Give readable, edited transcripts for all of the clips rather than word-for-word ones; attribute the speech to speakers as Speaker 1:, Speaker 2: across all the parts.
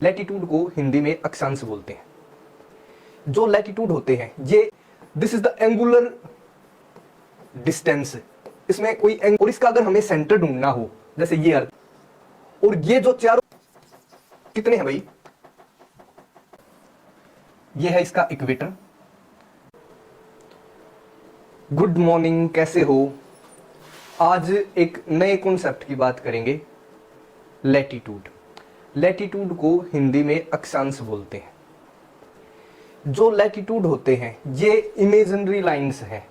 Speaker 1: Latitude को हिंदी में अक्षांश बोलते हैं। जो लैटिट्यूड होते हैं ये this is the angular distance, इसमें कोई और इसका अगर हमें सेंटर ढूंढना हो जैसे ये अर्थ, और ये जो चारों कितने हैं भाई, ये है इसका इक्वेटर। गुड मॉर्निंग, कैसे हो? आज एक नए कॉन्सेप्ट की बात करेंगे, लैटिट्यूड। लैटिट्यूड को हिंदी में अक्षांश बोलते हैं। जो लैटिट्यूड होते हैं ये इमेजिनरी लाइंस हैं।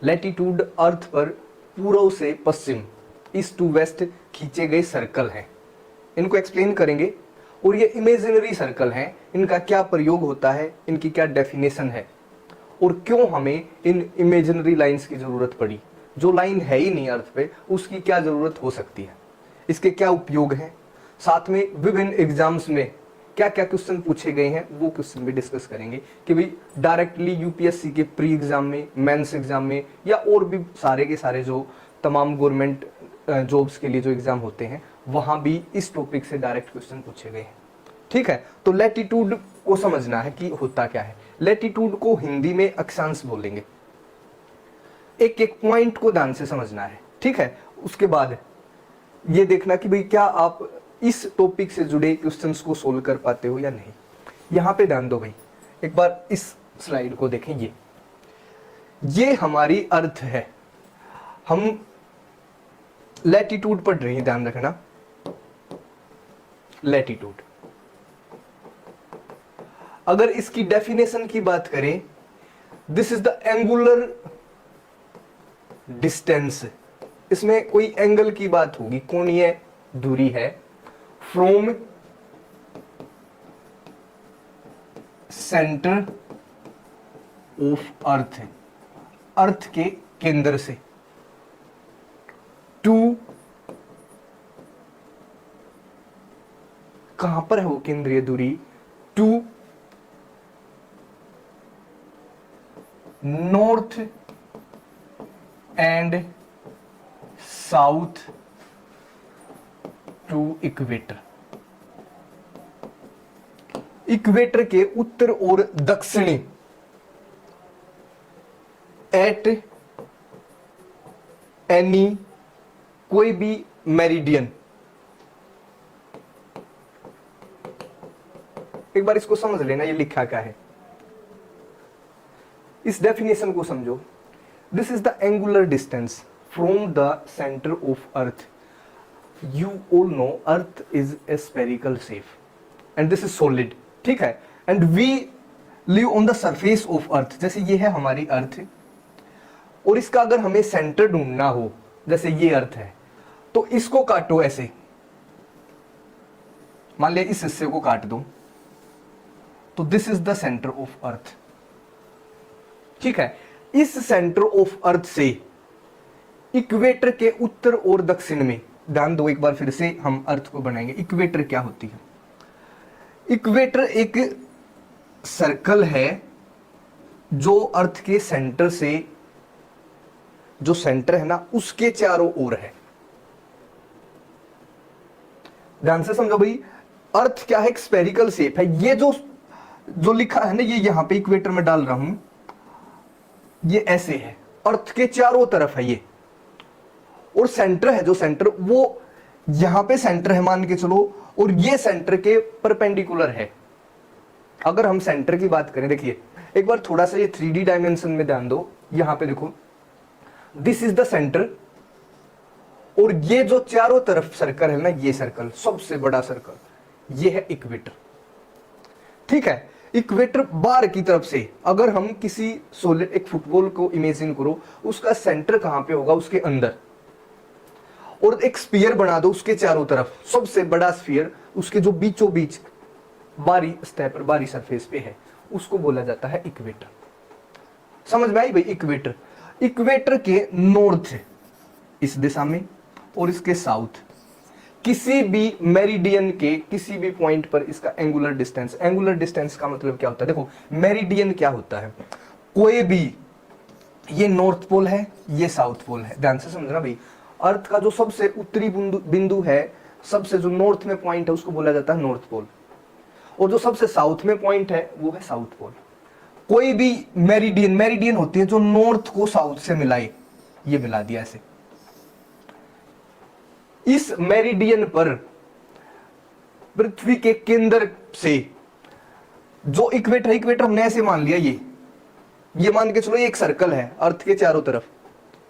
Speaker 1: लैटिट्यूड अर्थ पर पूर्व से पश्चिम, ईस्ट टू वेस्ट खींचे गए सर्कल हैं। इनको एक्सप्लेन करेंगे। और ये इमेजिनरी सर्कल हैं, इनका क्या प्रयोग होता है, इनकी क्या डेफिनेशन है, और क्यों हमें इन इमेजिनरी लाइंस की जरूरत पड़ी। जो लाइन है ही नहीं अर्थ पे, उसकी क्या जरूरत हो सकती है, इसके क्या उपयोग हैं, साथ में विभिन्न एग्जाम्स में क्या क्या क्वेश्चन पूछे गए हैं वो क्वेश्चन भी डिस्कस करेंगे कि भाई डायरेक्टली यूपीएससी के प्री एग्जाम में, मेंस एग्जाम में, या और भी सारे के सारे जो तमाम गवर्नमेंट जॉब्स के लिए जो एग्जाम होते हैं वहां भी इस टॉपिक से डायरेक्ट क्वेश्चन पूछे गए हैं। ठीक है, तो लैटिट्यूड को समझना है कि होता क्या है। लैटिट्यूड को हिंदी में अक्षांश बोलेंगे। एक एक पॉइंट को ध्यान से समझना है, ठीक है। उसके बाद ये देखना कि भाई क्या आप इस टॉपिक से जुड़े क्वेश्चंस को सोल्व कर पाते हो या नहीं। यहां पे ध्यान दो भाई, एक बार इस स्लाइड को देखें। ये हमारी अर्थ है। हम लैटिट्यूड पढ़ रहे हैं, ध्यान रखना। लैटिट्यूड, अगर इसकी डेफिनेशन की बात करें, this is the angular distance. इसमें कोई एंगल की बात होगी, कोणीय दूरी है फ्रॉम सेंटर ऑफ अर्थ, अर्थ के केंद्र से, टू, कहां पर है वो केंद्रीय दूरी, to north and south to equator. Equator के उत्तर और दक्षिणी, एट एनी कोई भी मेरिडियन। एक बार इसको समझ लेना, ये लिखा क्या है, इस डेफिनेशन को समझो। This is the angular distance from the centre of earth. You all know Earth is a spherical shape and this is solid, ठीक है, and we live on the surface of Earth। जैसे ये है हमारी अर्थ, और इसका अगर हमें सेंटर ढूंढना हो, जैसे ये अर्थ है, तो इसको काटो ऐसे, मान लिया इस हिस्से को काट दो, तो this is the centre of अर्थ। ठीक है, इस सेंटर ऑफ अर्थ से इक्वेटर के उत्तर और दक्षिण में, ध्यान दो एक बार फिर से हम अर्थ को बनाएंगे। इक्वेटर क्या होती है? इक्वेटर एक सर्कल है जो अर्थ के सेंटर से, जो सेंटर है ना उसके चारों ओर है। ध्यान से समझो भाई, अर्थ क्या है, एक स्फेरिकल शेप है। ये जो लिखा है ना, ये यहां पे इक्वेटर में डाल रहा हूं, ये ऐसे है, अर्थ के चारों तरफ है ये, और सेंटर है, जो सेंटर वो यहां पे सेंटर है मान के चलो, और ये सेंटर के परपेंडिकुलर है। अगर हम सेंटर की बात करें, देखिए एक बार थोड़ा सा ये 3D डायमेंशन में ध्यान दो, यहां पे देखो, दिस इज द सेंटर, और ये जो चारों तरफ सर्कल है ना, ये सर्कल सबसे बड़ा सर्कल, ये है इक्वेटर। ठीक है, इक्वेटर बाहर की तरफ से अगर हम किसी सॉलिड, एक फुटबॉल को इमेजिन करो, उसका सेंटर कहां पे होगा, उसके अंदर, और एक स्फीयर बना दो उसके चारों तरफ, सबसे बड़ा स्फीयर उसके जो बीचों बीच बाहरी सतह पर, बाहरी सरफेस पे है, उसको बोला जाता है इक्वेटर। समझ में आई भाई? इक्वेटर, इक्वेटर के नॉर्थ इस दिशा में और इसके साउथ किसी भी मेरिडियन के किसी भी पॉइंट पर इसका एंगुलर डिस्टेंस। एंगुलर डिस्टेंस का मतलब क्या होता है? देखो, मेरिडियन क्या होता है, कोई भी, ये नॉर्थ पोल है, ये साउथ पोल है। ध्यान से समझना भाई, अर्थ का जो सबसे उत्तरी बिंदु है सबसे जो नॉर्थ में पॉइंट है उसको बोला जाता है नॉर्थ पोल, और जो सबसे साउथ में पॉइंट है वो है साउथ पोल। कोई भी मेरिडियन, मेरिडियन होती है जो नॉर्थ को साउथ से मिलाए, ये मिला दिया ऐसे। इस मेरिडियन पर पृथ्वी के केंद्र से जो इक्वेटर, इक्वेटर हमने ऐसे मान लिया, ये मान के चलो ये एक सर्कल है अर्थ के चारों तरफ,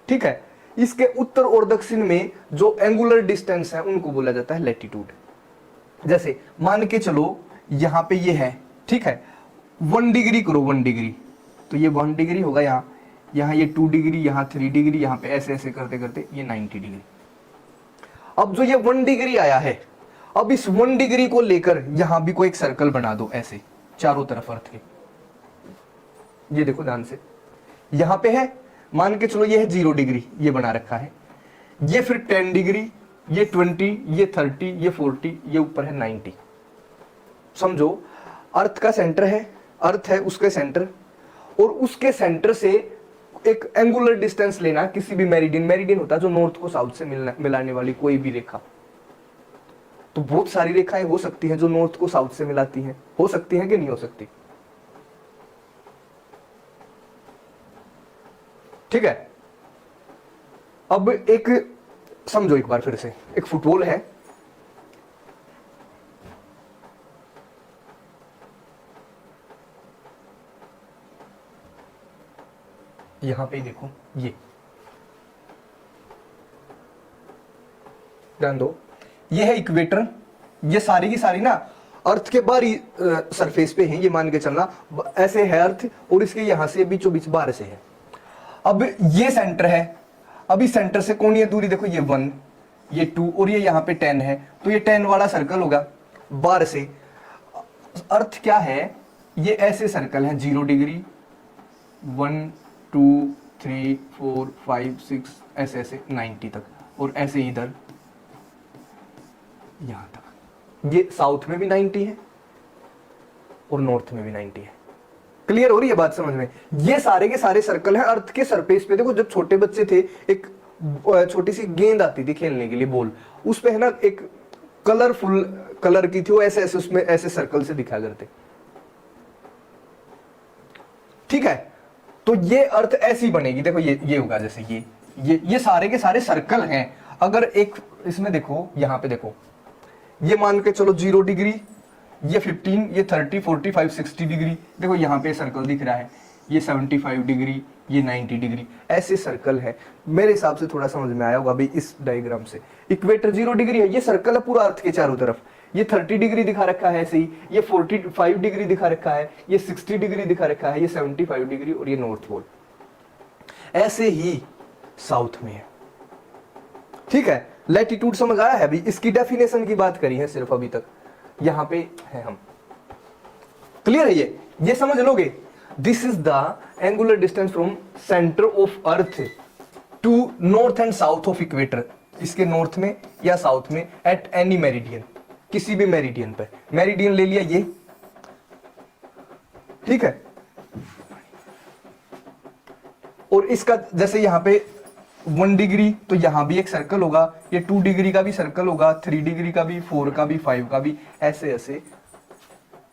Speaker 1: ठीक है। इसके उत्तर और दक्षिण में जो एंगुलर डिस्टेंस है उनको बोला जाता है लैटिट्यूड। जैसे मान के चलो यहां पे ये है, ठीक है, 1 डिग्री करो, 1 डिग्री, तो ये 1 डिग्री होगा, यहां ये 2 डिग्री, यहां 3 डिग्री, यहां पे ऐसे ऐसे करते करते ये 90 डिग्री। अब जो ये 1 डिग्री आया है, अब इस 1 डिग्री को लेकर यहां भी कोई एक सर्कल बना दो ऐसे चारों तरफ अर्थ के। ये देखो ध्यान से, यहां पे है, मान के चलो ये है 0 डिग्री, ये बना रखा है, ये फिर 10 डिग्री, ये 20, ये 30, ये 40, ये ऊपर है 90। समझो अर्थ का सेंटर है, अर्थ है उसके सेंटर, और उसके सेंटर से एक एंगुलर डिस्टेंस लेना किसी भी मेरिडियन, मेरिडियन होता है जो नॉर्थ को साउथ से मिलाने वाली कोई भी रेखा। तो बहुत सारी रेखाएं हो सकती हैं जो नॉर्थ को साउथ से मिलाती हैं, हो सकती हैं कि नहीं हो सकती, ठीक है। अब एक समझो एक बार फिर से, एक फुटबॉल है, यहां पे देखो, ये ध्यान दो, ये है इक्वेटर, ये सारी की सारी ना अर्थ के बाहरी सरफेस पे है, ये मान के चलना ऐसे है अर्थ, और इसके यहां से बीचों बीच बाहर से है। अब ये सेंटर है, अब इस सेंटर से कोणीय दूरी देखो, ये 1, ये 2, और ये यहां पे 10 है, तो ये 10 वाला सर्कल होगा बाहर से। अर्थ क्या है, ये ऐसे सर्कल है 0 डिग्री, 1 2 3 4 5 6 ऐसे ऐसे 90 तक, और ऐसे इधर यहां तक। ये साउथ में भी 90 है और नॉर्थ में भी 90 है। क्लियर हो रही है बात समझ में? ये सारे के सारे सर्कल हैं अर्थ के सरफेस पे। देखो जब छोटे बच्चे थे, एक छोटी सी गेंद आती थी खेलने के लिए, बॉल, उस पे है ना एक कलरफुल कलर की थी, वो ऐसे ऐसे उसमें ऐसे सर्कल से दिखाया करते, ठीक है। तो ये अर्थ ऐसी बनेगी, देखो ये होगा जैसे ये सारे के सारे सर्कल हैं। अगर एक इसमें देखो, यहां पे देखो, ये मान के चलो 0 डिग्री, ये 15, ये 30, 45, 60 डिग्री, देखो यहाँ पे सर्कल दिख रहा है, ये 75 डिग्री, ये 90 डिग्री, ऐसे सर्कल है। मेरे हिसाब से थोड़ा समझ में आया होगा भाई इस डायग्राम से। इक्वेटर 0 डिग्री है, ये सर्कल है पूरा अर्थ के चारों तरफ, ये 30 डिग्री दिखा रखा है ऐसे ही, ये 45 डिग्री दिखा रखा है, ये 60 डिग्री दिखा रखा है, ये 75 डिग्री, और ये नॉर्थ पोल ऐसे ही साउथ में है, ठीक है। लैटिट्यूड समझ आया है अभी? इसकी डेफिनेशन की बात करी है सिर्फ अभी तक, यहां पे है हम। क्लियर है ये समझ लोगे? This is the angular distance from centre of earth to north and south of equator, इसके नॉर्थ में या साउथ में एट एनी मेरिडियन, किसी भी मेरिडियन पे। मेरिडियन ले लिया ये, ठीक है। और इसका जैसे यहां पे 1 डिग्री, तो यहां भी एक सर्कल होगा, ये 2 डिग्री का भी सर्कल होगा, 3 डिग्री का भी, 4 का भी, 5 का भी, ऐसे ऐसे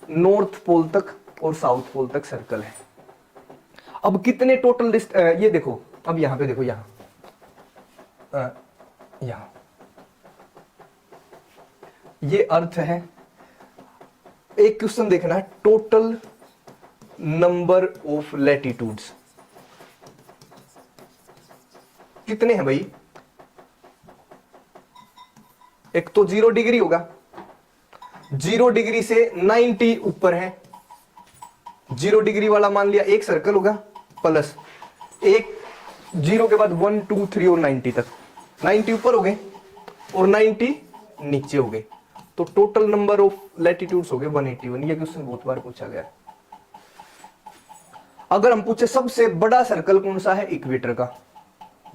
Speaker 1: नॉर्थ पोल तक और साउथ पोल तक सर्कल है। अब कितने टोटल ये देखो, अब यहां पे देखो, यहां ये अर्थ है। एक क्वेश्चन देखना है, टोटल नंबर ऑफ लैटिट्यूड्स कितने हैं भाई? एक तो 0 डिग्री होगा, 0 डिग्री से 90 ऊपर है, 0 डिग्री वाला मान लिया एक सर्कल होगा, प्लस एक 0 के बाद 1 2 3 और 90 तक, 90 ऊपर हो गए और 90 नीचे हो गए, तो टोटल नंबर ऑफ लैटिट्यूड्स हो गए 181। ये क्वेश्चन बहुत बार पूछा गया। अगर हम पूछे सबसे बड़ा सर्कल कौन सा है, इक्वेटर का,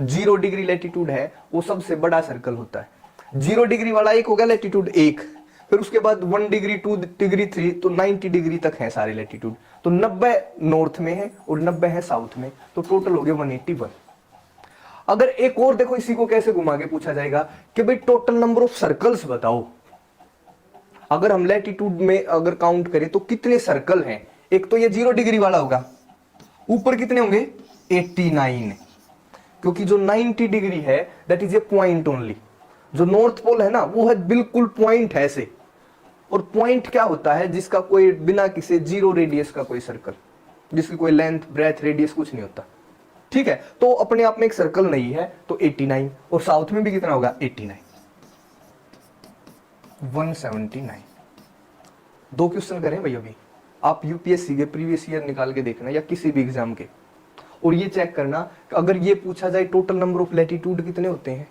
Speaker 1: 0 डिग्री लैटिट्यूड है वो सबसे बड़ा सर्कल होता है। 0 डिग्री वाला एक होगा लैटिट्यूड 1, फिर उसके बाद 1 डिग्री 2 डिग्री 3, तो 90 डिग्री तक है सारे लैटिट्यूड। तो 90 नॉर्थ में है और 90 है साउथ में, तो टोटल हो गए 181। अगर एक और देखो, इसी को कैसे घुमा के पूछा जाएगा कि भाई टोटल नंबर ऑफ सर्कल्स बताओ। अगर हम लैटिट्यूड में अगर काउंट करें तो कितने सर्कल हैं? एक तो ये 0 डिग्री वाला होगा, ऊपर कितने होंगे? 89, क्योंकि जो 90 डिग्री है that is a point only. जो नॉर्थ पोल है ना वो है बिल्कुल पॉइंट है ऐसे। और पॉइंट क्या होता है? जिसका कोई बिना किसी 0 रेडियस का कोई सर्कल, जिसकी कोई लेंथ ब्रेथ रेडियस कुछ नहीं होता। ठीक है, तो अपने आप में एक सर्कल नहीं है तो 89, और साउथ में भी कितना होगा? 89, 179। दो क्वेश्चन करें भाई अभी, आप यूपीएससी के प्रीवियस ईयर निकाल के देखना या किसी भी एग्जाम के, और ये चेक करना कि अगर ये पूछा जाए टोटल नंबर ऑफ लैटिट्यूड कितने होते हैं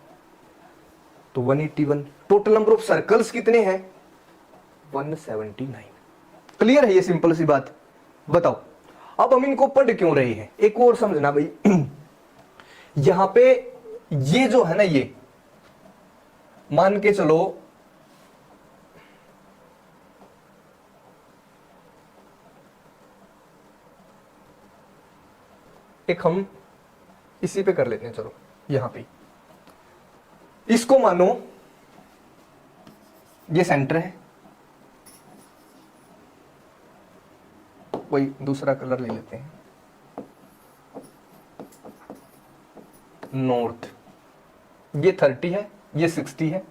Speaker 1: तो 181। टोटल नंबर ऑफ सर्कल्स कितने हैं? 179। क्लियर है ये सिंपल सी बात? बताओ अब हम इनको पढ़ क्यों रहे हैं? एक और समझना भाई यहां पे ये जो है ना, ये मान के चलो एक हम इसी पे कर लेते हैं, चलो यहां पे इसको मानो ये सेंटर है, कोई दूसरा कलर ले लेते हैं, नॉर्थ। ये 30 है, ये 60 है।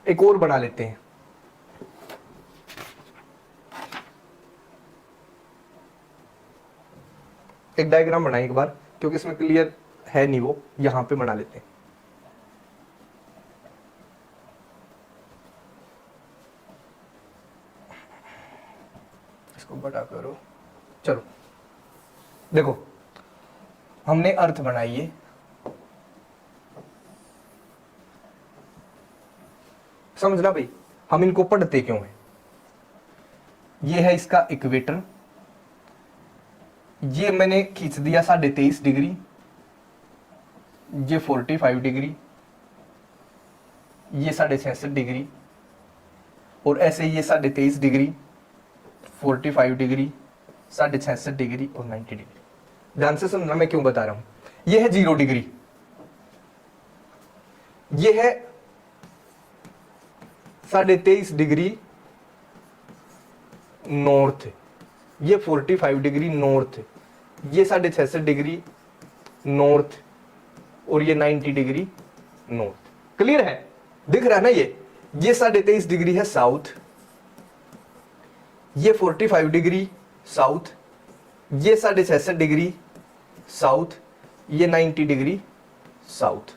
Speaker 1: एक और बना लेते हैं, एक डायग्राम बनाएं एक बार, क्योंकि इसमें क्लियर है नहीं वो, यहां पे बना लेते हैं। इसको बड़ा करो, चलो देखो हमने अर्थ बनाई है, समझना भाई हम इनको पढ़ते क्यों हैं। ये है इसका इक्वेटर, ये मैंने खींच दिया 23.5 डिग्री, ये 45 डिग्री, ये 66 डिग्री, और ऐसे ये 23.5 डिग्री, 45 डिग्री, 66 डिग्री और 90 डिग्री। ध्यान से सुनना मैं क्यों बता रहा हूं। ये है 0 डिग्री, ये है 23.5 डिग्री नॉर्थ, ये 45 डिग्री नॉर्थ, ये 66 डिग्री नॉर्थ, और ये 90 डिग्री नॉर्थ। क्लियर है? दिख रहा है ना? ये 23.5 डिग्री है साउथ, ये 45 डिग्री साउथ, ये 66 डिग्री साउथ, ये 90 डिग्री साउथ।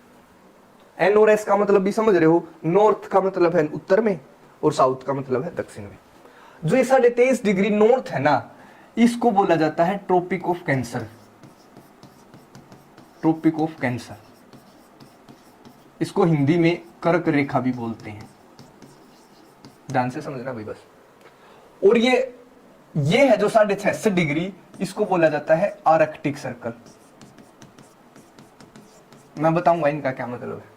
Speaker 1: एन और एस का मतलब भी समझ रहे हो? नॉर्थ का मतलब है उत्तर में और साउथ का मतलब है दक्षिण में। जो ये 23.5 डिग्री नॉर्थ है ना, इसको बोला जाता है tropic of cancer. Tropic of cancer, इसको हिंदी में कर्क रेखा भी बोलते हैं। ध्यान से समझना भाई बस। और ये है जो 66 डिग्री, इसको बोला जाता है आर्कटिक सर्कल। मैं बताऊंगा इनका क्या मतलब है।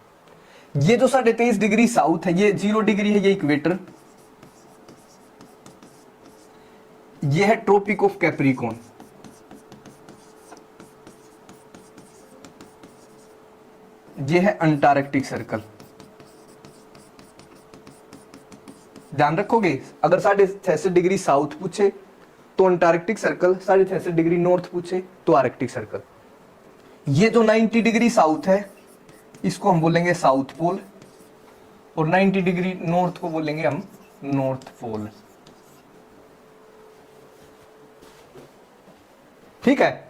Speaker 1: ये जो 23.5 डिग्री साउथ है, ये 0 डिग्री है, ये इक्वेटर, ये है ट्रॉपिक ऑफ कैप्रिकॉर्न, ये है अंटार्कटिक सर्कल। ध्यान रखोगे, अगर 66 डिग्री साउथ पूछे तो अंटार्कटिक सर्कल, 66 डिग्री नॉर्थ पूछे तो आर्कटिक सर्कल। ये जो 90 डिग्री साउथ है इसको हम बोलेंगे साउथ पोल, और 90 डिग्री नॉर्थ को बोलेंगे हम नॉर्थ पोल। ठीक है?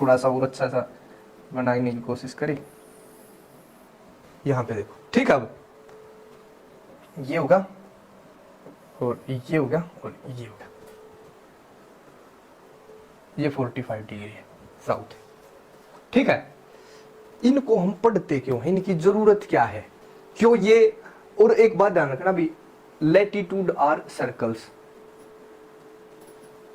Speaker 1: थोड़ा सा और अच्छा सा बनाने की कोशिश करें। यहां पे देखो, ठीक है? अब ये होगा और ये होगा और ये होगा, ये 45 डिग्री है साउथ। ठीक है? इनको हम पढ़ते क्यों हैं? इनकी जरूरत क्या है? क्यों ये? और एक बात ध्यान रखना भी, लैटिट्यूड आर सर्कल्स।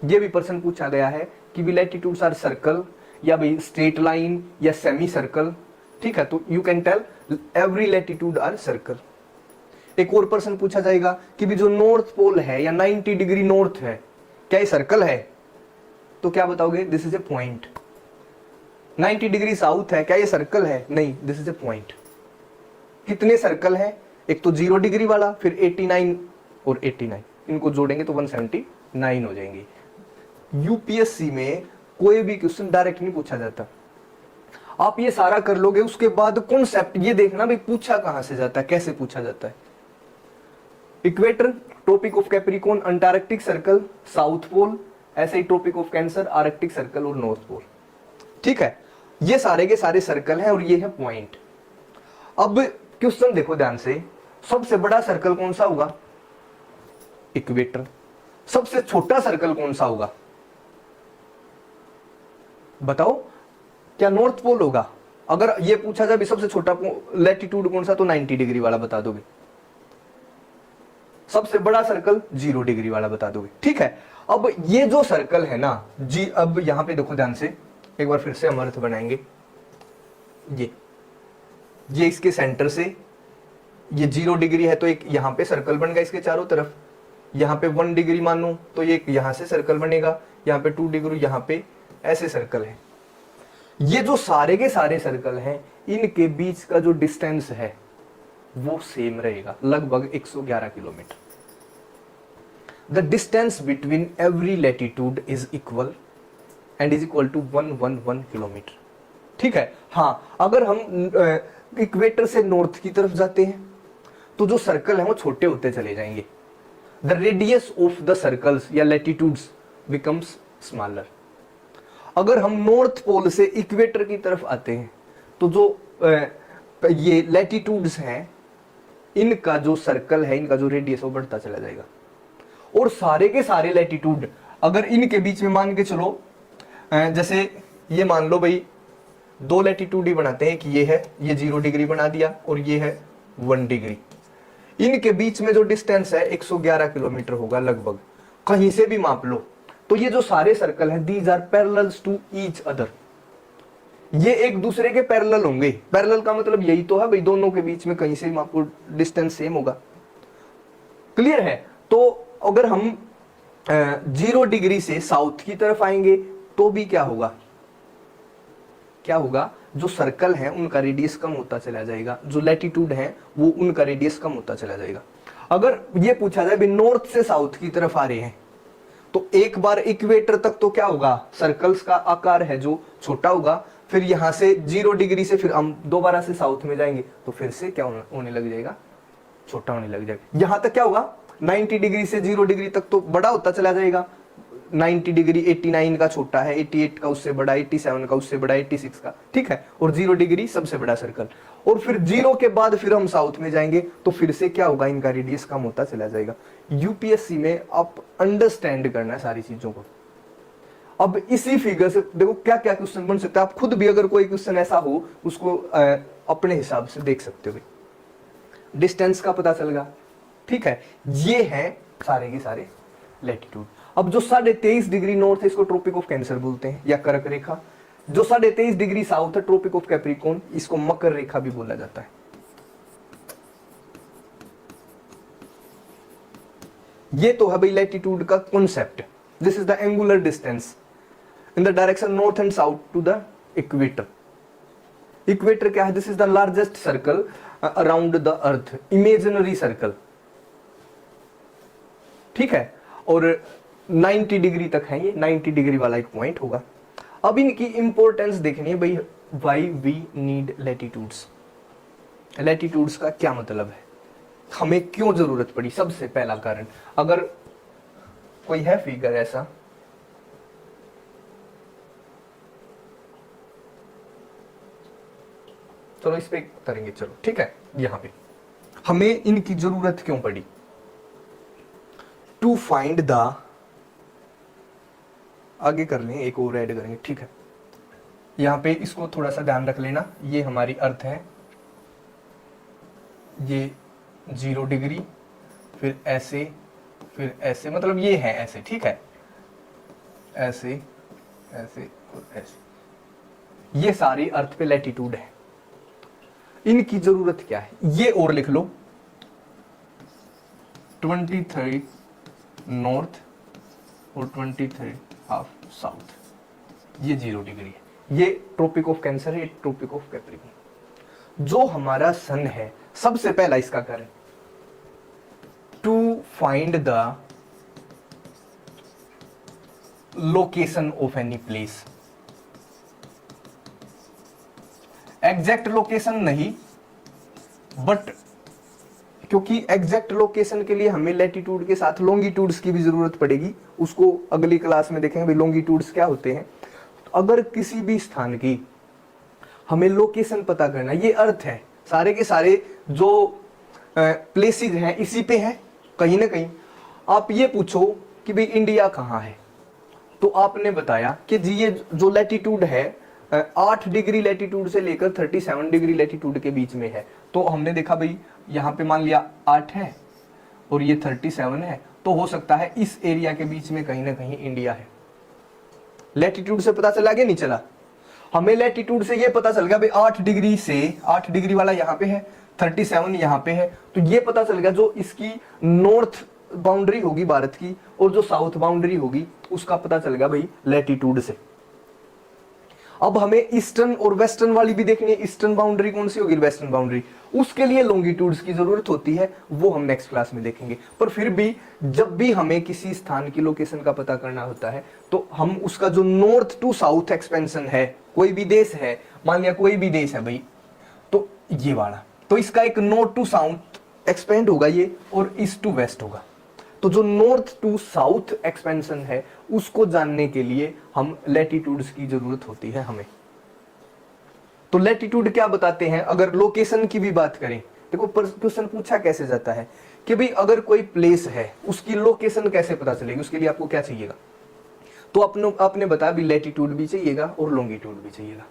Speaker 1: ये भी प्रश्न पूछा गया है कि भी लैटिट्यूड्स आर सर्कल या भाई स्ट्रेट लाइन या सेमी सर्कल। ठीक है? तो you can tell every latitude are circle. एक और प्रश्न पूछा जाएगा कि भी जो नॉर्थ पोल है या 90 डिग्री नॉर्थ है, क्या ये सर्कल है? तो क्या बताओगे? This is a point. 90 degree south है, क्या ये सर्कल है? नहीं, दिस इज ए पॉइंट। कितने सर्कल हैं? एक तो 0 डिग्री वाला, फिर 89 और 89, इनको जोड़ेंगे तो 179 हो जाएंगे। यूपीएससी में कोई भी क्वेश्चन डायरेक्ट नहीं पूछा जाता, आप ये सारा कर लोगे, उसके बाद कॉन्सेप्ट ये देखना भाई पूछा कहां से जाता है, कैसे पूछा जाता है। Equator, tropic of Capricorn, Antarctic circle, south pole, ऐसे ही tropic of cancer, Arctic circle और नॉर्थ पोल। ठीक है, ये सारे के सारे सर्कल हैं और ये है पॉइंट। अब क्वेश्चन देखो ध्यान से, सबसे बड़ा सर्कल कौन सा होगा? इक्वेटर। सबसे छोटा सर्कल कौन सा होगा? बताओ, क्या नॉर्थ पोल होगा? अगर ये पूछा जाए सबसे छोटा लैटिट्यूड कौन सा, तो 90 डिग्री वाला बता दोगे। सबसे बड़ा सर्कल 0 डिग्री वाला बता दोगे। ठीक है, अब ये जो सर्कल है ना जी, अब यहां पे देखो ध्यान से, एक बार फिर से हम अर्थ बनाएंगे। ये इसके सेंटर से ये 0 डिग्री है, तो एक यहां पे सर्कल बन गया इसके चारों तरफ। यहां पे 1 डिग्री मानो तो ये यहां से सर्कल बनेगा, यहां पे 2 डिग्री, यहां पे ऐसे सर्कल है। ये जो सारे के सारे सर्कल हैं, इनके बीच का जो डिस्टेंस है वो सेम रहेगा, लगभग 111 kilometre. The distance between every latitude is equal and is equal to 111 kilometre. ठीक है, हाँ, अगर हम इक्वेटर से नॉर्थ की तरफ जाते हैं तो जो सर्कल है वो छोटे होते चले जाएंगे। The radius of the circles या लैटिट्यूड्स बिकम्स स्मॉलर। अगर हम नॉर्थ पोल से इक्वेटर की तरफ आते हैं तो जो ये लैटिट्यूड्स हैं, इनका जो सर्कल है, इनका जो रेडियस वो बढ़ता चला जाएगा। और सारे के सारे लैटिट्यूड अगर इनके बीच में मान के चलो, जैसे ये मान लो भाई 2 लैटिट्यूड ही बनाते हैं कि ये है, ये 0 डिग्री बना दिया और ये है 1 डिग्री। इनके बीच में जो डिस्टेंस है 111 किलोमीटर होगा लगभग, कहीं से भी माप लो। तो ये जो सारे सर्कल हैं, these are parallels to each other, ये एक दूसरे के पैरेलल होंगे। पैरेलल का मतलब यही तो है भाई, दोनों के बीच में कहीं से भी मापो डिस्टेंस सेम होगा। क्लियर है? तो अगर हम 0 डिग्री से साउथ की तरफ आएंगे तो भी क्या होगा? क्या होगा? जो सर्कल है उनका रेडियस कम होता चला जाएगा, जो लैटिट्यूड है वो उनका रेडियस कम होता चला जाएगा। अगर ये पूछा जाए नॉर्थ से साउथ की तरफ आ रहे हैं तो एक बार इक्वेटर तक तो क्या होगा? सर्कल्स का आकार है जो छोटा होगा, फिर यहां से 0 डिग्री से फिर हम दोबारा से साउथ में जाएंगे तो फिर से क्या होने लग जाएगा? छोटा होने लग जाएगा। यहां तक क्या होगा? 90 डिग्री से 0 डिग्री तक तो बड़ा होता चला जाएगा। 90 डिग्री 89 का छोटा है, 88 का उससे बड़ा, 87 का उससे बड़ा, 86 का। ठीक है, और 0 डिग्री सबसे बड़ा सर्कल। और फिर 0 के बाद फिर हम साउथ में जाएंगे तो फिर से क्या होगा? इनका रेडियस कम होता चला जाएगा। यूपीएससी में आप अंडरस्टैंड करना है सारी चीजों को। अब इसी फिगर से देखो क्या क्या क्वेश्चन बन सकता है। आप खुद भी अगर कोई क्वेश्चन ऐसा हो उसको अपने हिसाब से देख सकते हो। डिस्टेंस का पता चल गया। ठीक है, ये है सारे के सारे लैटिट्यूड। अब जो 23.5 डिग्री नॉर्थ है इसको ट्रॉपिक ऑफ कैंसर बोलते हैं या कर्क रेखा। जो 23.5 डिग्री साउथ है ट्रॉपिक ऑफ कैप्रिकॉर्न, इसको मकर रेखा भी बोला जाता है। ये तो है भाई लैटिट्यूड का concept. This is the angular distance in the direction north and south to the equator. Equator क्या है? This is the largest circle around the earth, imaginary circle. ठीक है, और 90 डिग्री तक है ये, 90 डिग्री वाला एक पॉइंट होगा। अब इनकी इंपॉर्टेंस देखनी है भाई, why we need latitudes. Latitudes का क्या मतलब है, हमें क्यों जरूरत पड़ी? सबसे पहला कारण, अगर कोई है फिगर ऐसा, चलो इस पे करेंगे। चलो ठीक है, यहां पे हमें इनकी जरूरत क्यों पड़ी? टू फाइंड द, आगे कर लें, एक और ऐड करेंगे। ठीक है, यहां पे इसको थोड़ा सा ध्यान रख लेना। ये हमारी अर्थ है, ये 0 डिग्री, फिर ऐसे, फिर ऐसे, मतलब ये है ऐसे। ठीक है, ऐसे, ऐसे और ऐसे, ये सारी अर्थ पे लैटिट्यूड है। इनकी जरूरत क्या है ये और लिख लो। 23 नॉर्थ और 23 हाफ साउथ, ये 0 डिग्री है। ये ट्रॉपिक ऑफ कैंसर है, ट्रॉपिक ऑफ कैप्रिकॉर्न। जो हमारा सन है, सबसे पहला इसका कार्य to find the location of any place. Exact location नहीं, बट क्योंकि एग्जैक्ट लोकेशन के लिए हमें लैटिट्यूड के साथ लॉन्गिट्यूड्स की भी जरूरत पड़ेगी, उसको अगली क्लास में देखेंगे भाई लॉन्गिट्यूड्स क्या होते हैं। तो अगर किसी भी स्थान की हमें लोकेशन पता करना, ये अर्थ है, सारे के सारे जो प्लेसेस हैं इसी पे हैं कहीं ना कहीं। आप ये पूछो कि भाई इंडिया कहाँ है, तो आपने बताया कि जी ये जो लैटिट्यूड है 8 डिग्री लैटिट्यूड से लेकर 37 डिग्री लैटिट्यूड के बीच में है। तो हमने देखा भाई यहाँ पे मान लिया 8 है और ये 37 है, तो हो सकता है इस एरिया के बीच में कहीं ना कहीं इंडिया है। लैटिट्यूड से पता चला कि नहीं चला? हमें लैटिट्यूड से ये पता चल गया भाई 8 डिग्री से 8 डिग्री वाला यहाँ पे है, 37 यहाँ पे है, तो ये पता चल गया जो इसकी नॉर्थ बाउंड्री होगी भारत की और जो साउथ बाउंड्री होगी उसका पता चल गया भाई लैटिट्यूड से। अब हमें ईस्टर्न और वेस्टर्न वाली भी देखनी है, ईस्टर्न बाउंड्री कौन सी होगी, वेस्टर्न बाउंड्री, उसके लिए लॉन्गिट्यूड्स की जरूरत होती है, वो हम नेक्स्ट क्लास में देखेंगे। पर फिर भी जब भी हमें किसी स्थान की लोकेशन का पता करना होता है तो हम उसका जो नॉर्थ टू साउथ एक्सपेंशन है, कोई भी देश है, मान लिया कोई भी देश है भाई, तो ये वाला, तो इसका एक नॉर्थ टू साउथ एक्सपेंड होगा ये, और ईस्ट टू वेस्ट होगा। तो जो नॉर्थ टू साउथ एक्सपेंशन है उसको जानने के लिए हम लैटिट्यूड्स की जरूरत होती है हमें। तो लैटिट्यूड क्या बताते हैं? अगर लोकेशन की भी बात करें, देखो क्वेश्चन पूछा कैसे जाता है कि भाई अगर कोई प्लेस है उसकी लोकेशन कैसे पता चलेगी, उसके लिए आपको क्या चाहिएगा? तो आपने बताया भी लैटिट्यूड भी चाहिएगा और लॉन्गिट्यूड भी चाहिएगा।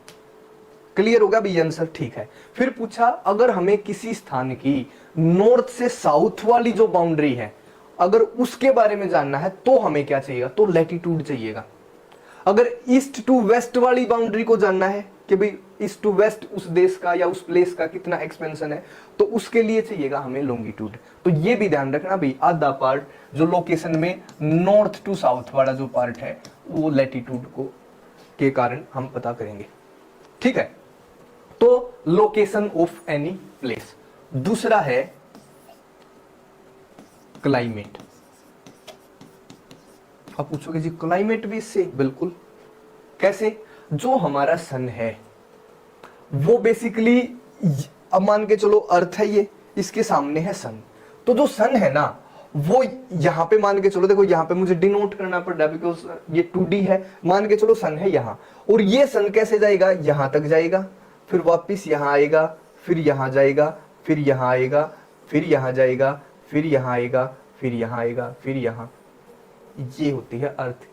Speaker 1: क्लियर होगा भी आंसर? ठीक है। फिर पूछा अगर हमें किसी स्थान की नॉर्थ से साउथ वाली जो बाउंड्री है अगर उसके बारे में जानना है तो हमें क्या चाहिएगा? तो लैटिट्यूड चाहिएगा। अगर ईस्ट टू वेस्ट वाली बाउंड्री को जानना है कि भाई ईस्ट टू वेस्ट उस देश का या उस प्लेस का कितना एक्सपेंशन है, तो उसके लिए चाहिएगा हमें लॉन्गिट्यूड। तो ये भी ध्यान रखना भाई, आधा पार्ट जो लोकेशन में नॉर्थ टू साउथ वाला जो पार्ट है वो लैटिट्यूड को के कारण हम पता करेंगे। ठीक है, तो लोकेशन ऑफ एनी प्लेस। दूसरा है क्लाइमेट। आप पूछोगे जी क्लाइमेट भी इससे? बिल्कुल। कैसे? जो हमारा सन है वो बेसिकली, अब मान के चलो अर्थ है ये, इसके सामने है सन, तो जो सन है ना वो यहां पे मान के चलो, देखो यहां पे मुझे डिनोट करना पड़ रहा है बिकॉज ये 2D है। मान के चलो सन है यहां, और ये सन कैसे जाएगा? यहां तक जाएगा, फिर वापिस यहां आएगा, फिर यहां जाएगा, फिर यहां आएगा, फिर यहां जाएगा, फिर यहां आएगा, फिर यहां आएगा, फिर यहां। ये होती है अर्थ।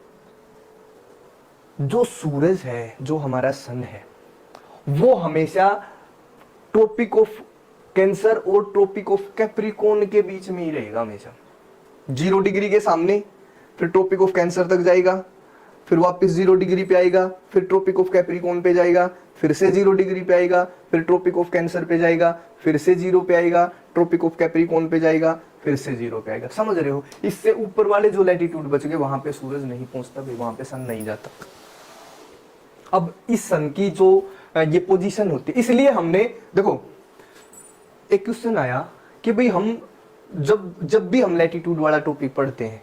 Speaker 1: जो सूरज है, जो हमारा सन है, वो हमेशा ट्रॉपिक ऑफ कैंसर और ट्रॉपिक ऑफ कैप्रिकॉर्न के बीच में ही रहेगा हमेशा। 0 डिग्री के सामने, फिर ट्रॉपिक ऑफ कैंसर तक जाएगा, फिर वापस 0 डिग्री पे आएगा, फिर ट्रॉपिक ऑफ कैप्रिकॉर्न पे जाएगा, फिर से 0 डिग्री पे आएगा, फिर ट्रॉपिक ऑफ कैंसर पे जाएगा, फिर से 0 पे आएगा, ट्रॉपिक ऑफ कैप्रिकॉर्न पे जाएगा, फिर से 0 पे आएगा। समझ रहे हो? इससे ऊपर वाले जो लैटिट्यूड बच गए वहां पे सूरज नहीं पहुंचता, वहां पे सन नहीं जाता। अब इस सन की जो ये पोजीशन होती है, इसलिए हमने देखो एक क्वेश्चन आया कि भाई हम जब भी हम लैटिट्यूड वाला टॉपिक पढ़ते हैं,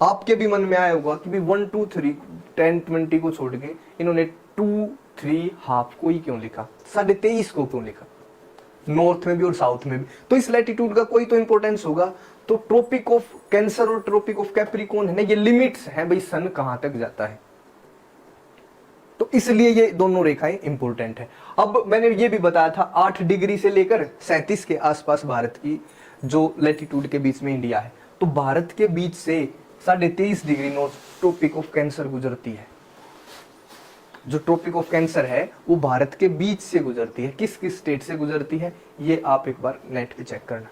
Speaker 1: आपके भी मन में आया होगा कि भाई 1 2 3 10 20 को छोड़ के इन्होंने 2 3 हाफ को ही क्यों लिखा, 23.5 को क्यों लिखा, नॉर्थ में भी और साउथ में भी? तो इस लैटिट्यूड का कोई तो इंपॉर्टेंस होगा। तो ट्रॉपिक ऑफ कैंसर और ट्रॉपिक ऑफ कैप्रिकॉर्न है ना, ये लिमिट्स हैं भाई, सन कहां तक जाता है, तो इसलिए ये दोनों रेखाएं इंपॉर्टेंट है। अब मैंने ये भी बताया था 8 डिग्री से लेकर 37 के आसपास भारत की जो लैटिट्यूड के बीच में इंडिया है, तो भारत के बीच से 23.5 degree north Tropic of Cancer गुजरती है। जो ट्रॉपिक ऑफ कैंसर है वो भारत के बीच से गुजरती है। किस किस स्टेट से गुजरती है ये आप एक बार नेट पे चेक करना,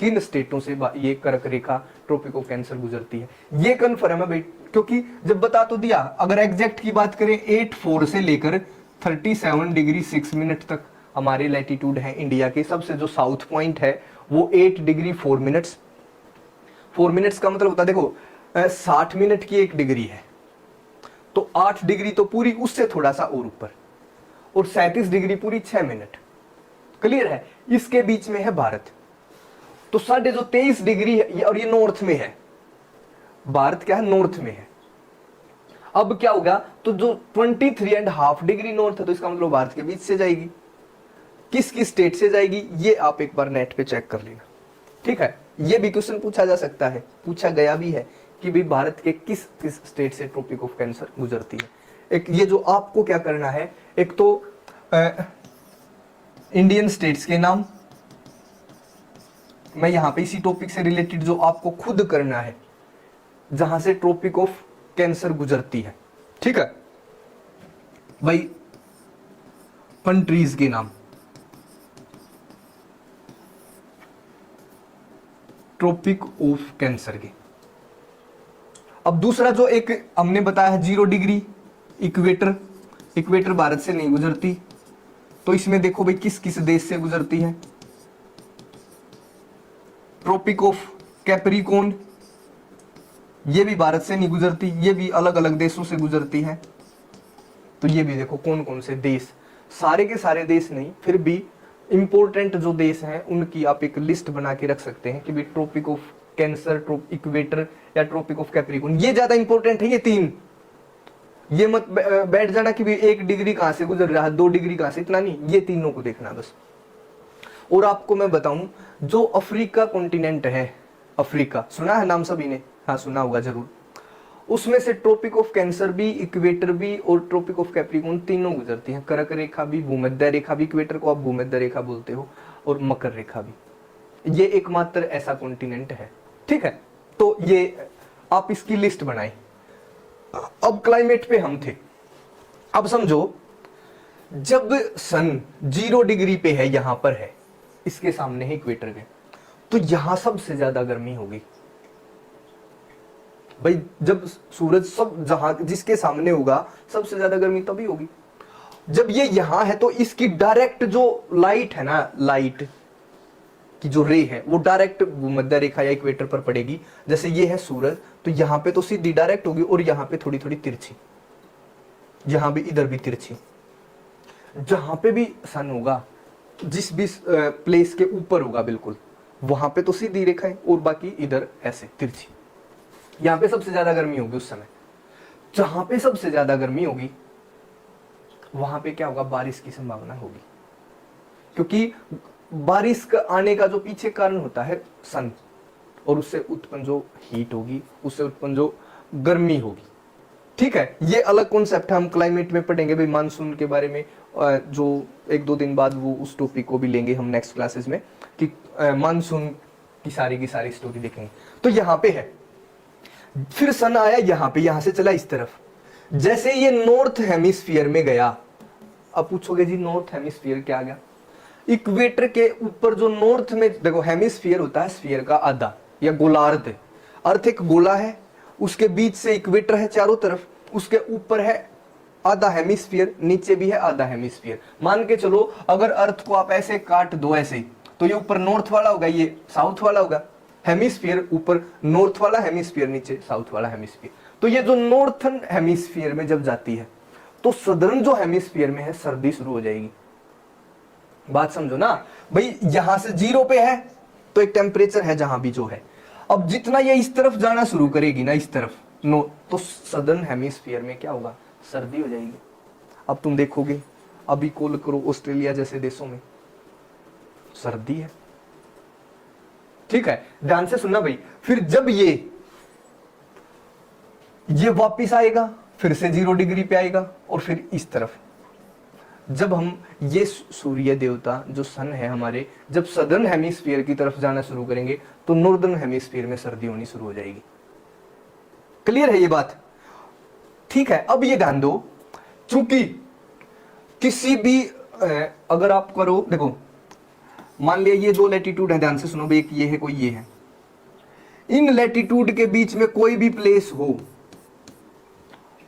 Speaker 1: किन स्टेटों से ये कर्क रेखा ट्रॉपिक ऑफ कैंसर गुजरती है, ये कन्फर्म है भाई। क्योंकि जब बता तो दिया, अगर एग्जैक्ट की बात करें 84 से लेकर 37 डिग्री 6 मिनट तक हमारे लैटिट्यूड है इंडिया के। सबसे जो साउथ पॉइंट है वो 8 डिग्री 4 मिनट्स, 4 मिनट्स का मतलब होता है, देखो 60 मिनट की 1 डिग्री है, तो 8 डिग्री तो पूरी उससे थोड़ा सा और ऊपर, और 37 डिग्री पूरी 6 मिनट। क्लियर है? इसके बीच में है भारत। तो साढ़े जो 23 डिग्री है, और ये नॉर्थ में है, भारत क्या है, नॉर्थ में है। अब क्या होगा, तो जो 23.5 डिग्री नॉर्थ है, तो इसका मतलब भारत के बीच से जाएगी। किस किस स्टेट से जाएगी ये आप एक बार नेट पे चेक कर लेना, ठीक है? ये भी क्वेश्चन पूछा जा सकता है, पूछा गया भी है कि भाई भारत के किस किस स्टेट से ट्रॉपिक ऑफ कैंसर गुजरती है। एक ये जो आपको क्या करना है, एक तो इंडियन स्टेट्स के नाम, मैं यहां पे इसी टॉपिक से रिलेटेड जो आपको खुद करना है, जहां से ट्रॉपिक ऑफ कैंसर गुजरती है, ठीक है भाई? कंट्रीज के नाम, ट्रॉपिक ऑफ कैंसर के। अब दूसरा जो एक हमने बताया है 0 डिग्री इक्वेटर, इक्वेटर भारत से नहीं गुजरती, तो इसमें देखो भाई किस किस देश से गुजरती है। ट्रॉपिक ऑफ कैप्रिकॉर्न, ये भी भारत से नहीं गुजरती, ये भी अलग अलग देशों से गुजरती है। तो ये भी देखो कौन कौन से देश, सारे के सारे देश नहीं, फिर भी इंपॉर्टेंट जो देश हैं उनकी आप एक लिस्ट बना के रख सकते हैं कि भाई ट्रॉपिक ऑफ कैंसर, इक्वेटर या ट्रॉपिक ऑफ कैप्रिकॉर्न, ये ज्यादा इंपॉर्टेंट है ये 3। ये मत बैठ जाना कि भाई 1 डिग्री कहां से गुजर रहा है, 2 डिग्री कहां से, इतना नहीं, ये तीनों को देखना बस। और आपको मैं बताऊं, जो अफ्रीका कॉन्टिनेंट है, अफ्रीका सुना है नाम सभी ने? हाँ सुना होगा जरूर। उसमें से ट्रॉपिक ऑफ कैंसर भी, इक्वेटर भी और ट्रॉपिक ऑफ कैप्रिकॉर्न तीनों गुजरती हैं। कर्क रेखा भी, भूमध्य रेखा भी, इक्वेटर को आप भूमध्य रेखा बोलते हो, और मकर रेखा भी। ये एकमात्र ऐसा कॉन्टिनेंट है, ठीक है? तो ये आप इसकी लिस्ट बनाएं। अब क्लाइमेट पे हम थे, अब समझो जब सन 0 डिग्री पे है, यहां पर है, इसके सामने है इक्वेटर के, तो यहां सबसे ज्यादा गर्मी होगी भाई। जब सूरज सब जहां जिसके सामने होगा सबसे ज्यादा गर्मी तभी होगी जब ये यहां है, तो इसकी डायरेक्ट जो लाइट है ना, लाइट की जो रे है वो डायरेक्ट भूमध्य रेखा या इक्वेटर पर पड़ेगी। जैसे ये है सूरज, तो यहां पे तो सीधी डायरेक्ट होगी, और यहां पे थोड़ी थोड़ी तिरछी, यहां भी, इधर भी तिरछी। जहां पे भी सन होगा, जिस भी प्लेस के ऊपर होगा बिल्कुल, वहां पे तो सीधी रेखा है, और बाकी इधर ऐसे तिरछी। यहां पे सबसे ज्यादा गर्मी होगी उस समय। जहां पे सबसे ज्यादा गर्मी होगी वहां पे क्या होगा, बारिश की संभावना होगी, क्योंकि बारिश का आने का जो पीछे कारण होता है सन, और उससे उत्पन्न जो हीट होगी, उससे उत्पन्न जो गर्मी होगी, ठीक है? ये अलग कॉन्सेप्ट है, हम क्लाइमेट में पढ़ेंगे भाई, मानसून के बारे में जो 1-2 दिन बाद वो उस टॉपिक को भी लेंगे हम नेक्स्ट क्लासेस में, कि मानसून की सारी स्टोरी देखेंगे। तो यहाँ पे है, फिर सन आया यहाँ पे, यहां से चला इस तरफ, जैसे ये नॉर्थ हेमिस्फीयर में गया। अब पूछोगे जी नॉर्थ हेमिस्फीयर क्या गया? इक्वेटर के ऊपर जो नॉर्थ में, देखो हेमिस्फीयर होता है स्फीयर का आधा या गोलार्ध। अर्थ एक गोला है, उसके बीच से इक्वेटर है चारों तरफ, उसके ऊपर है आधा हेमिस्फीयर, नीचे भी है आधा हेमिस्फीयर। मान के चलो अगर अर्थ को आप ऐसे काट दो ऐसे, तो ये ऊपर नॉर्थ वाला होगा, ये साउथ वाला होगा। हेमिस्फीयर ऊपर नॉर्थ वाला, हेमिस्फीयर नीचे साउथ वाला हेमिस्फीयर। तो ये जो नॉर्थन हेमिस्फीयर में जब जाती है, तो सदर्न जो हेमिस्फीयर में है सर्दी शुरू हो जाएगी। बात समझो ना भाई, यहां से 0 पे है तो एक टेम्परेचर है जहां भी जो है। अब जितना ये इस तरफ जाना शुरू करेगी ना, इस तरफ नो, तो सदर्न हेमिस्फीयर में क्या होगा, सर्दी हो जाएगी। अब तुम देखोगे, अभी कॉल करो ऑस्ट्रेलिया जैसे देशों में सर्दी है, ठीक है? ध्यान से सुनना भाई। फिर जब ये वापिस आएगा, फिर से 0 डिग्री पे आएगा, और फिर इस तरफ जब हम ये सूर्य देवता जो सन है हमारे, जब सदर्न हेमिस्फीयर की तरफ जाना शुरू करेंगे, तो नॉर्दर्न हेमिस्फीयर में सर्दी होनी शुरू हो जाएगी। क्लियर है ये बात? ठीक है। अब ये ध्यान दो, चूंकि किसी भी अगर आप करो, देखो मान लिया ये 2 लैटिट्यूड है, ध्यान से सुनो, एक ये है, कोई ये है। इन लैटिट्यूड के बीच में कोई भी प्लेस हो,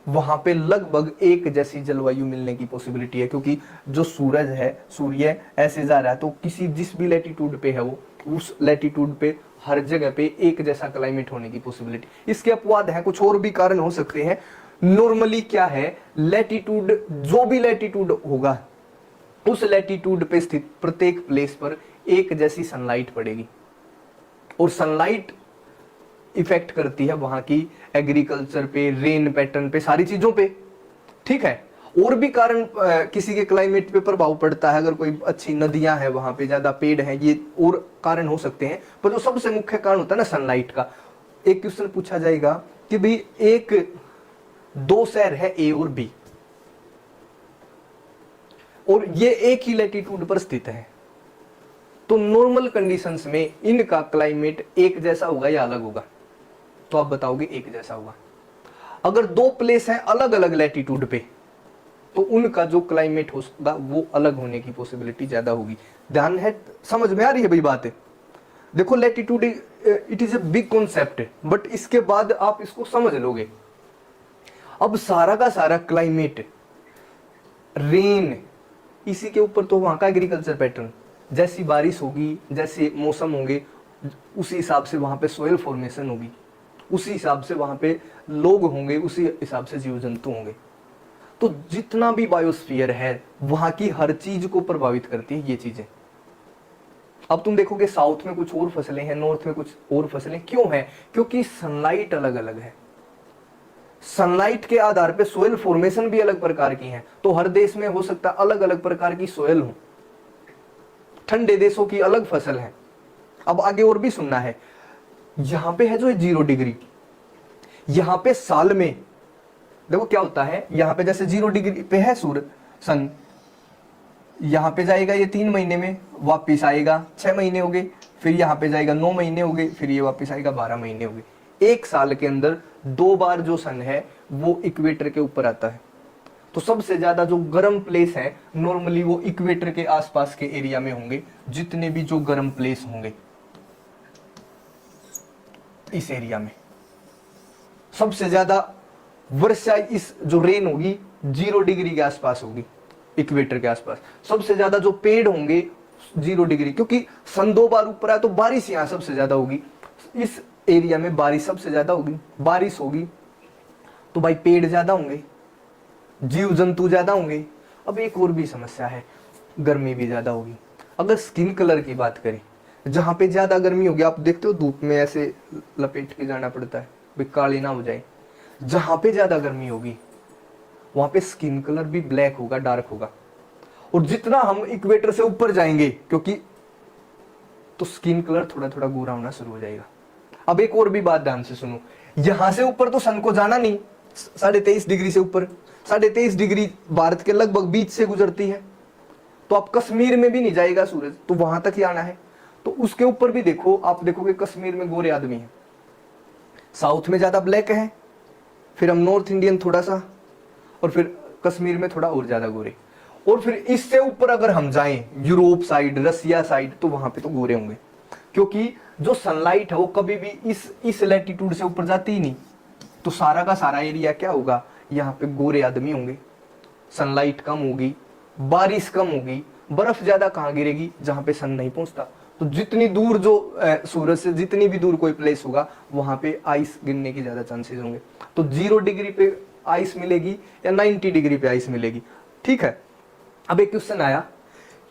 Speaker 1: वहां पे लगभग एक जैसी जलवायु मिलने की पॉसिबिलिटी है, क्योंकि जो सूर्य ऐसे जा रहा है, तो किसी जिस भी लैटिट्यूड पे है वो, उस लैटिट्यूड पे हर जगह पे एक जैसा क्लाइमेट होने की पॉसिबिलिटी। इसके अपवाद हैं, कुछ और भी कारण हो सकते हैं। नॉर्मली क्या है, लैटिट्यूड, जो भी लैटिट्यूड होगा उस लैटिट्यूड पे स्थित प्रत्येक प्लेस पर एक जैसी सनलाइट पड़ेगी, और सनलाइट इफेक्ट करती है वहां की एग्रीकल्चर पे, रेन पैटर्न पे, सारी चीजों पे। ठीक है, और भी कारण किसी के क्लाइमेट पे प्रभाव पड़ता है, अगर कोई अच्छी नदियां हैं वहां पे, ज्यादा पेड़ हैं, ये और कारण हो सकते हैं, पर जो सबसे मुख्य कारण होता है ना सनलाइट का। एक क्वेश्चन पूछा जाएगा कि भाई एक दो शहर है ए और बी, और ये एक ही लैटिट्यूड पर स्थित है, तो नॉर्मल कंडीशंस में इनका क्लाइमेट एक जैसा होगा या अलग होगा? तो आप बताओगे एक जैसा होगा। अगर दो प्लेस हैं अलग अलग लैटिट्यूड पे, तो उनका जो क्लाइमेट होगा वो अलग होने की पॉसिबिलिटी ज्यादा होगी। ध्यान है, समझ में आ रही है भाई बात? देखो latitude it is a big concept, but इसके बाद आप इसको समझ लोगे। अब सारा का सारा क्लाइमेट, रेन, इसी के ऊपर तो वहां का एग्रीकल्चर पैटर्न, जैसी बारिश होगी, जैसे मौसम होंगे, उसी हिसाब से वहां पे सोयल फॉर्मेशन होगी, उसी हिसाब से वहां पे लोग होंगे, उसी हिसाब से जीव जंतु होंगे। तो जितना भी बायोस्फीयर है वहां की हर चीज को प्रभावित करती है ये चीजें। अब तुम देखोगे साउथ में कुछ और फसलें हैं, नॉर्थ में कुछ और फसलें, क्यों है? क्योंकि सनलाइट अलग अलग है। सनलाइट के आधार पे सोयल फॉर्मेशन भी अलग प्रकार की है, तो हर देश में हो सकता है अलग अलग प्रकार की सोयल हो। ठंडे देशों की अलग फसल है। अब आगे और भी सुनना है। यहां पे है जो 0 डिग्री, यहां पे साल में देखो क्या होता है, यहां पे जैसे 0 डिग्री पे है सूर्य, सन, यहां पे जाएगा ये 3 महीने में, वापिस आएगा 6 महीने हो गए, फिर यहां पे जाएगा 9 महीने हो गए, फिर ये वापिस आएगा 12 महीने हो गए। एक साल के अंदर 2 बार जो सन है वो इक्वेटर के ऊपर आता है। तो सबसे ज्यादा जो गर्म प्लेस है नॉर्मली वो इक्वेटर के आसपास के एरिया में होंगे, जितने भी जो गर्म प्लेस होंगे इस एरिया में। सबसे ज्यादा वर्षा, इस जो रेन होगी 0 डिग्री के आसपास होगी, इक्वेटर के आसपास। सबसे ज्यादा जो पेड़ होंगे 0 डिग्री, क्योंकि सन 2 बार ऊपर आया तो बारिश यहां सबसे ज्यादा होगी, इस एरिया में बारिश सबसे ज्यादा होगी। बारिश होगी तो भाई पेड़ ज्यादा होंगे, जीव जंतु ज्यादा होंगे। अब एक और भी समस्या है, गर्मी भी ज्यादा होगी। अगर स्किन कलर की बात करें, जहां पे ज्यादा गर्मी होगी, आप देखते हो धूप में ऐसे लपेट के जाना पड़ता है भाई काली ना हो जाए। जहां पे ज्यादा गर्मी होगी वहां पे स्किन कलर भी ब्लैक होगा, डार्क होगा। और जितना हम इक्वेटर से ऊपर जाएंगे, क्योंकि तो स्किन कलर थोड़ा थोड़ा गोरा होना शुरू हो जाएगा। अब एक और भी बात ध्यान से सुनो, यहां से ऊपर तो सन को जाना नहीं, 23.5 डिग्री से ऊपर, 23.5 डिग्री भारत के लगभग बीच से गुजरती है, तो आप कश्मीर में भी नहीं जाएगा सूरज, तो वहां तक ही आना है। तो उसके ऊपर भी देखो, आप देखोगे कश्मीर में गोरे आदमी है, साउथ में ज्यादा ब्लैक है, फिर हम नॉर्थ इंडियन थोड़ा सा, और फिर कश्मीर में थोड़ा और ज्यादा गोरे। और फिर इससे ऊपर अगर हम जाएं यूरोप साइड, रसिया साइड, तो वहां पे तो गोरे होंगे, क्योंकि जो सनलाइट है वो कभी भी इस लैटिट्यूड से ऊपर जाती ही नहीं। तो सारा का सारा एरिया क्या होगा, यहाँ पे गोरे आदमी होंगे, सनलाइट कम होगी, बारिश कम होगी, बर्फ ज्यादा कहाँ गिरेगी, जहां पे सन नहीं पहुंचता। तो जितनी दूर जो सूरज से जितनी भी दूर कोई प्लेस होगा वहां पे आइस गिरने के ज्यादा चांसेस होंगे। तो 0 डिग्री पे आइस मिलेगी या 90 डिग्री पे आइस मिलेगी। ठीक है, अब एक क्वेश्चन आया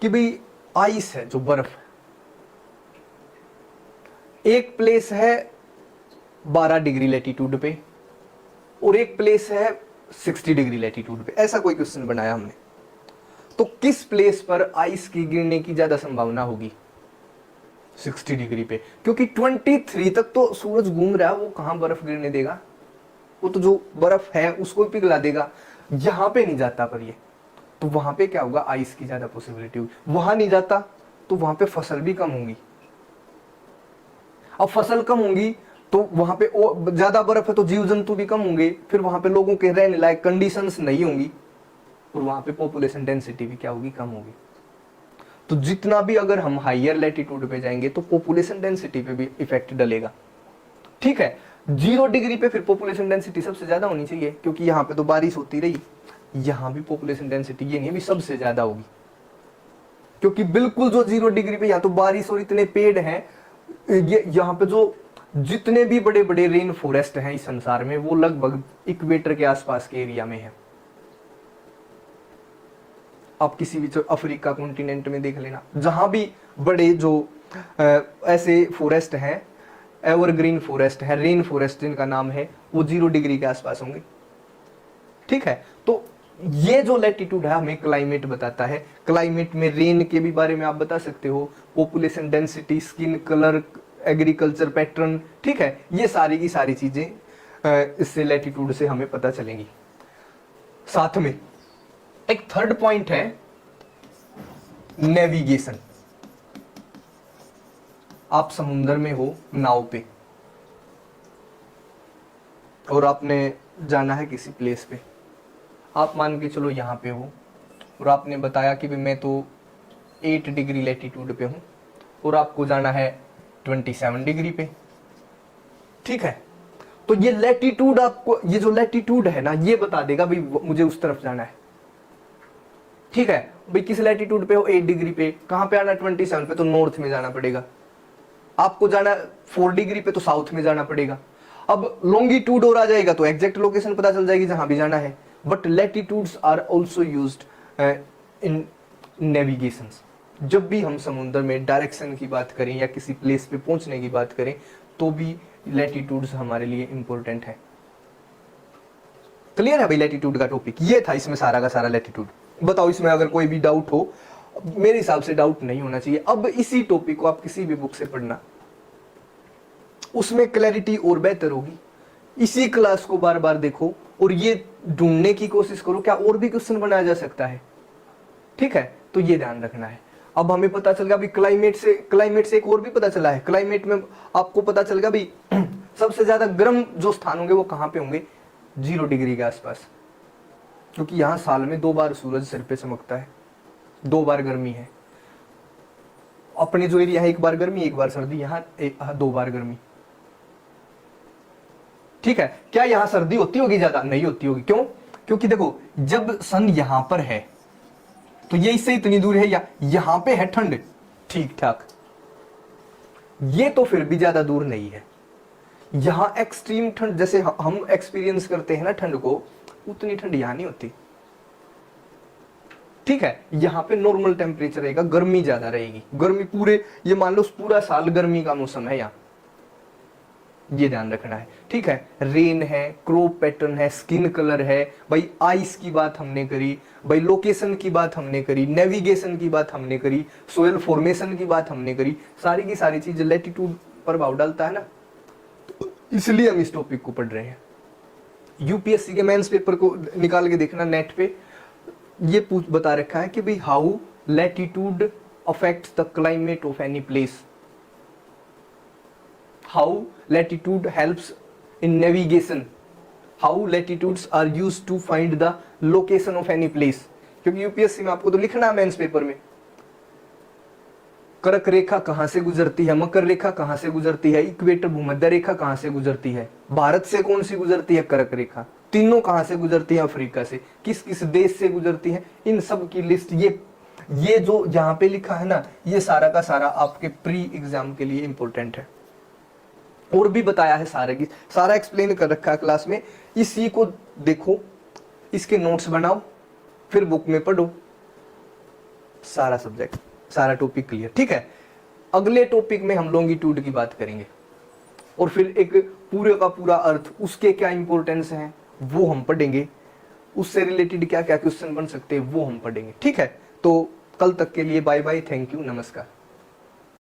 Speaker 1: कि भाई आइस है जो बर्फ, एक प्लेस है 12 डिग्री लैटिट्यूड पे और एक प्लेस है 60 डिग्री लैटिट्यूड पे, ऐसा कोई क्वेश्चन बनाया हमने, तो किस प्लेस पर आइस की गिरने की ज्यादा संभावना होगी? 60 डिग्री पे, क्योंकि 23 तक तो सूरज घूम रहा है, वो कहां बर्फ गिरने देगा, वो तो जो बर्फ है उसको पिघला देगा, यहां पे नहीं जाता पर ये, तो वहां पे क्या होगा, आइस की ज्यादा पॉसिबिलिटी होगी। वहां नहीं जाता तो वहां पे फसल भी कम होंगी। अब फसल कम होंगी तो वहां पे ज्यादा बर्फ है तो जीव जंतु भी कम होंगे, फिर वहां पे लोगों के रहने लायक कंडीशंस नहीं होंगी, और वहां पे पॉपुलेशन डेंसिटी भी क्या होगी, कम होगी। तो जितना भी अगर हम हायर लैटिट्यूड पे जाएंगे तो पॉपुलेशन डेंसिटी पे भी इफेक्ट डलेगा। ठीक है, 0 डिग्री पे फिर पॉपुलेशन डेंसिटी सबसे ज्यादा होनी चाहिए, क्योंकि यहाँ पे तो बारिश होती रही, यहां भी पॉपुलेशन डेंसिटी ये नहीं भी सबसे ज्यादा होगी, क्योंकि बिल्कुल जो 0 डिग्री पे यहाँ तो बारिश और इतने पेड़ हैं, ये यहाँ पे जो जितने भी बड़े बड़े रेन फॉरेस्ट हैं इस संसार में वो लगभग इक्वेटर के आसपास के एरिया में है। आप किसी भी अफ्रीका कॉन्टिनेंट में देख लेना, जहां भी बड़े जो ऐसे फॉरेस्ट हैं, एवरग्रीन फॉरेस्ट है, रेन फॉरेस्ट जिनका नाम है, वो 0 डिग्री के आसपास होंगे। ठीक है, तो ये जो लैटिट्यूड है हमें क्लाइमेट बताता है। क्लाइमेट में रेन के भी बारे में आप बता सकते हो, population density, skin colour, agriculture pattern. ठीक है, ये सारी की सारी चीजें इससे लैटिट्यूड से हमें पता चलेंगी। साथ में एक थर्ड पॉइंट है नेविगेशन। आप समुद्र में हो नाव पे और आपने जाना है किसी प्लेस पे, आप मान के चलो यहाँ पे हो और आपने बताया कि मैं तो 8 डिग्री लैटिट्यूड पे हूँ और आपको जाना है 27 डिग्री पे। ठीक है, तो ये लैटिट्यूड आपको, ये जो लैटिट्यूड है ना, ये बता देगा भाई मुझे उस तरफ जाना है। ठीक है, भाई किस लैटिट्यूड पे हो, 8 डिग्री पे, कहां पे आना, 27 पे, तो नॉर्थ में जाना पड़ेगा। आपको जाना 4 डिग्री पे तो साउथ में जाना पड़ेगा। अब लॉन्गिट्यूड और आ जाएगा तो एग्जैक्ट लोकेशन पता चल जाएगी जहां भी जाना है। But latitudes are also used in navigation. जब भी हम समुद्र में डायरेक्शन की बात करें या किसी प्लेस पे पहुंचने की बात करें तो भी लैटिट्यूड्स हमारे लिए इंपॉर्टेंट है। क्लियर है भाई लैटिट्यूड का टॉपिक? ये था इसमें सारा का सारा लैटिट्यूड। बताओ इसमें अगर कोई भी डाउट हो, मेरे हिसाब से डाउट नहीं होना चाहिए। अब इसी टॉपिक को आप किसी भी बुक से पढ़ना, उसमें क्लैरिटी और बेहतर होगी। इसी क्लास को बार बार देखो और ये ढूंढने की कोशिश करो क्या और भी क्वेश्चन बनाया जा सकता है। ठीक है, तो ये ध्यान रखना है। अब हमें पता चल गया अभी क्लाइमेट से एक और भी पता चला है। क्लाइमेट में आपको पता चल गया भाई सबसे ज्यादा गर्म जो स्थान होंगे वो कहां पे होंगे, 0 डिग्री के आसपास, क्योंकि यहां साल में 2 बार सूरज सिर पे चमकता है, 2 बार गर्मी है। अपने जो एरिया है 1 बार गर्मी 1 बार सर्दी, यहाँ 2 बार गर्मी। ठीक है, क्या यहां सर्दी होती होगी ज्यादा? नहीं होती होगी। क्यों? क्योंकि देखो जब सन यहां पर है तो ये इससे इतनी दूर है, या यहां पे है ठंड ठीक ठाक, ये तो फिर भी ज्यादा दूर नहीं है। यहां एक्सट्रीम ठंड जैसे हम एक्सपीरियंस करते हैं ना ठंड को, उतनी ठंड यहां नहीं होती। ठीक है, यहां पे नॉर्मल टेम्परेचर रहेगा, गर्मी ज्यादा रहेगी। गर्मी पूरे, ये मान लो पूरा साल गर्मी का मौसम है यहाँ, ये ध्यान रखना है। ठीक है, रेन है, क्रॉप पैटर्न है, स्किन कलर है, भाई आइस की बात हमने करी, भाई लोकेशन की बात हमने करी, नेविगेशन की बात हमने करी, सोयल फॉर्मेशन की बात हमने करी। सारी की सारी चीज लैटिट्यूड पर प्रभाव डालता है ना, तो इसलिए हम इस टॉपिक को पढ़ रहे हैं। यूपीएससी के मेंस पेपर को निकाल के देखना नेट पे, ये बता रखा है कि भाई how latitude affects the climate of any place, how latitude helps in navigation, how latitudes are used to find the location of any place। क्योंकि यूपीएससी में आपको तो लिखना है मेंस पेपर में, कर्क रेखा कहां से गुजरती है, मकर रेखा कहां से गुजरती है, इक्वेटर भूमध्य रेखा कहां से गुजरती है, भारत से कौन सी गुजरती है, कर्क रेखा, तीनों कहां से गुजरती है, अफ्रीका से, किस किस देश से गुजरती है, इन सब की लिस्ट। ये जो यहाँ पे लिखा है ना, ये सारा का सारा आपके प्री एग्जाम के लिए इंपॉर्टेंट है। और भी बताया है सारा एक्सप्लेन कर रखा है क्लास में। इसी को देखो, इसके नोट्स बनाओ, फिर बुक में पढ़ो, सारा सब्जेक्ट, सारा टॉपिक क्लियर। ठीक है, अगले टॉपिक में हम लॉन्गिट्यूड की बात करेंगे और फिर एक पूरे का पूरा अर्थ, उसके क्या इंपॉर्टेंस है वो हम पढ़ेंगे, उससे रिलेटेड क्या क्या क्वेश्चन बन सकते हैं वो हम पढ़ेंगे। ठीक है, तो कल तक के लिए बाय बाय, थैंक यू, नमस्कार।